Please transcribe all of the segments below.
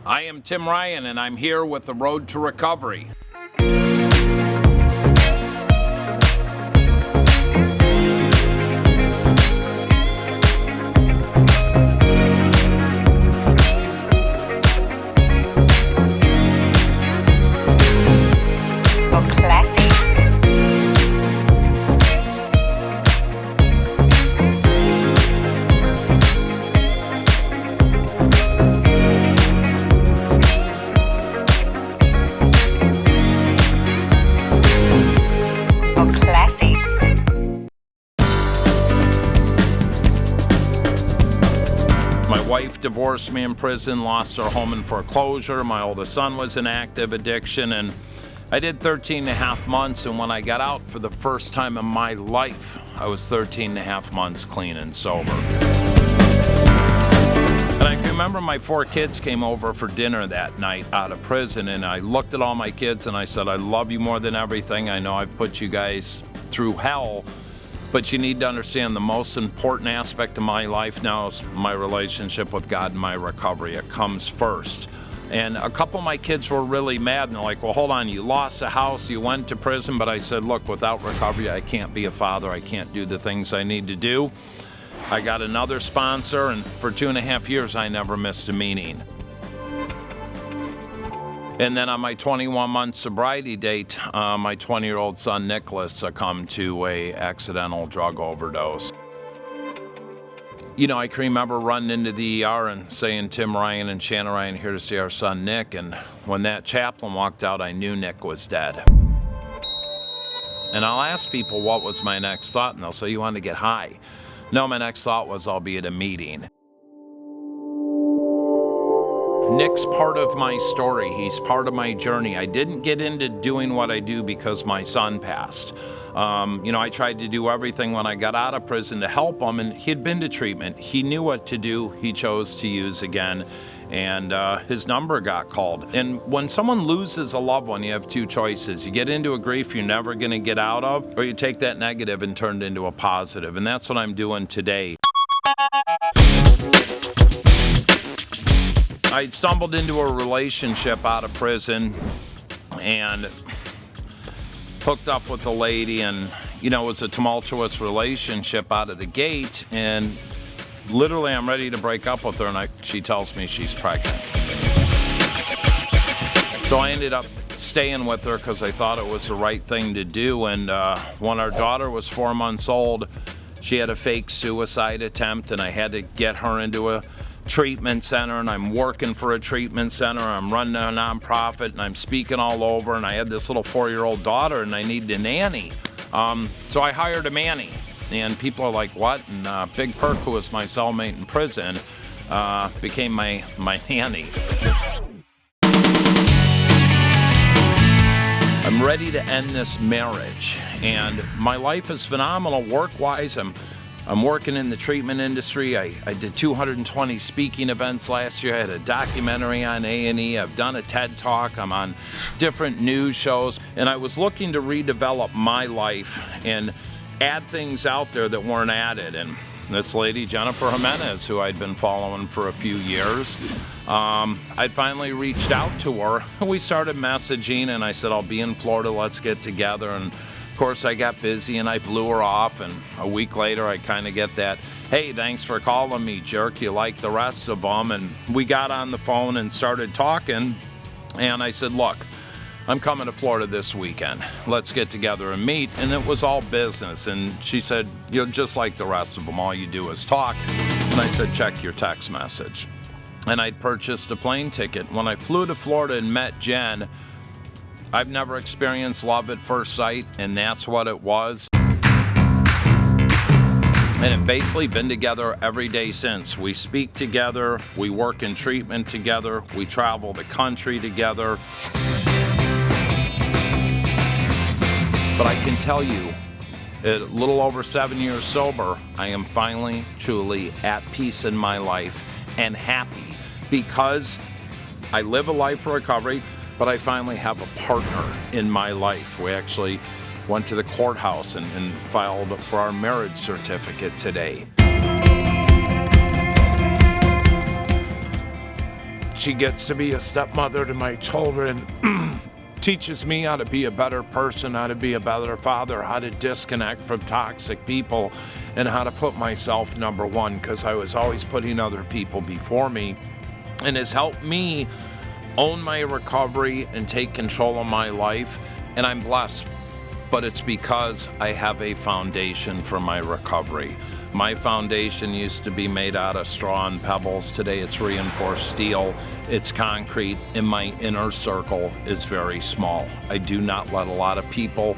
I am Tim Ryan, and I'm here with the Road to Recovery. My wife divorced me in prison, lost her home in foreclosure. My oldest son was in active addiction, and I did 13 and a half months, and when I got out for the first time in my life, I was 13 and a half months clean and sober. And I can remember my 4 kids came over for dinner that night out of prison, and I looked at all my kids and I said, I love you more than everything. I know I've put you guys through hell, but you need to understand the most important aspect of my life now is my relationship with God and my recovery. It comes first. And a couple of my kids were really mad, and they're like, well, hold on, you lost a house, you went to prison. But I said, look, without recovery, I can't be a father. I can't do the things I need to do. I got another sponsor, and for 2.5 years, I never missed a meeting. And then on my 21-month sobriety date, my 20-year-old son, Nicholas, succumbed to a accidental drug overdose. You know, I can remember running into the ER and saying, Tim Ryan and Shannon Ryan here to see our son, Nick. And when that chaplain walked out, I knew Nick was dead. And I'll ask people, what was my next thought? And they'll say, you wanted to get high. No, my next thought was, I'll be at a meeting. Nick's part of my story. He's part of my journey. I didn't get into doing what I do because my son passed. I tried to do everything when I got out of prison to help him, and he'd been to treatment. He knew what to do. He chose to use again, and his number got called. And when someone loses a loved one, you have 2 choices. You get into a grief you're never going to get out of, or you take that negative and turn it into a positive, and that's what I'm doing today. I stumbled into a relationship out of prison and hooked up with a lady, and it was a tumultuous relationship out of the gate, and literally I'm ready to break up with her, and she tells me she's pregnant. So I ended up staying with her because I thought it was the right thing to do, and when our daughter was 4 months old, she had a fake suicide attempt, and I had to get her into a treatment center, and I'm working for a treatment center. I'm running a nonprofit, and I'm speaking all over, and I had this little 4-year-old daughter, and I needed a nanny. So I hired a nanny, and people are like, what? And Big Perk, who was my cellmate in prison, became my nanny. I'm ready to end this marriage, and my life is phenomenal work-wise. I'm working in the treatment industry. I did 220 speaking events last year. I had a documentary on A&E. I've done a TED Talk. I'm on different news shows. And I was looking to redevelop my life and add things out there that weren't added. And this lady, Jennifer Jimenez, who I'd been following for a few years, I'd finally reached out to her. And we started messaging, and I said, I'll be in Florida. Let's get together. And of course, I got busy and I blew her off, and a week later I kind of get that, hey, thanks for calling me, jerk, you like the rest of them. And we got on the phone and started talking, and I said, look, I'm coming to Florida this weekend. Let's get together and meet. And it was all business. And she said, you're just like the rest of them, all you do is talk. And I said, check your text message. And I'd purchased a plane ticket. When I flew to Florida and met Jen, I've never experienced love at first sight, and that's what it was. And it's basically been together every day since. We speak together, we work in treatment together, we travel the country together. But I can tell you, a little over 7 years sober, I am finally, truly at peace in my life and happy because I live a life of recovery. But I finally have a partner in my life. We actually went to the courthouse and filed for our marriage certificate today. She gets to be a stepmother to my children, teaches me how to be a better person, how to be a better father, how to disconnect from toxic people, and how to put myself number one, because I was always putting other people before me, and has helped me own my recovery and take control of my life. And I'm blessed, but it's because I have a foundation for my recovery. My foundation used to be made out of straw and pebbles. Today it's reinforced steel, it's concrete, and my inner circle is very small. I do not let a lot of people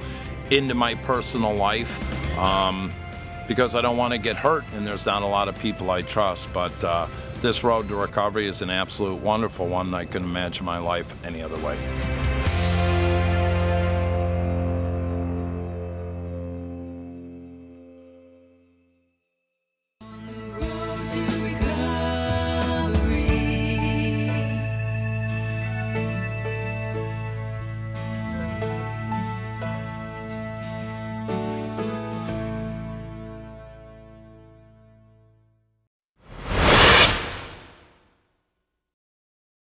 into my personal life because I don't want to get hurt, and there's not a lot of people I trust. But this road to recovery is an absolute wonderful one. I couldn't imagine my life any other way.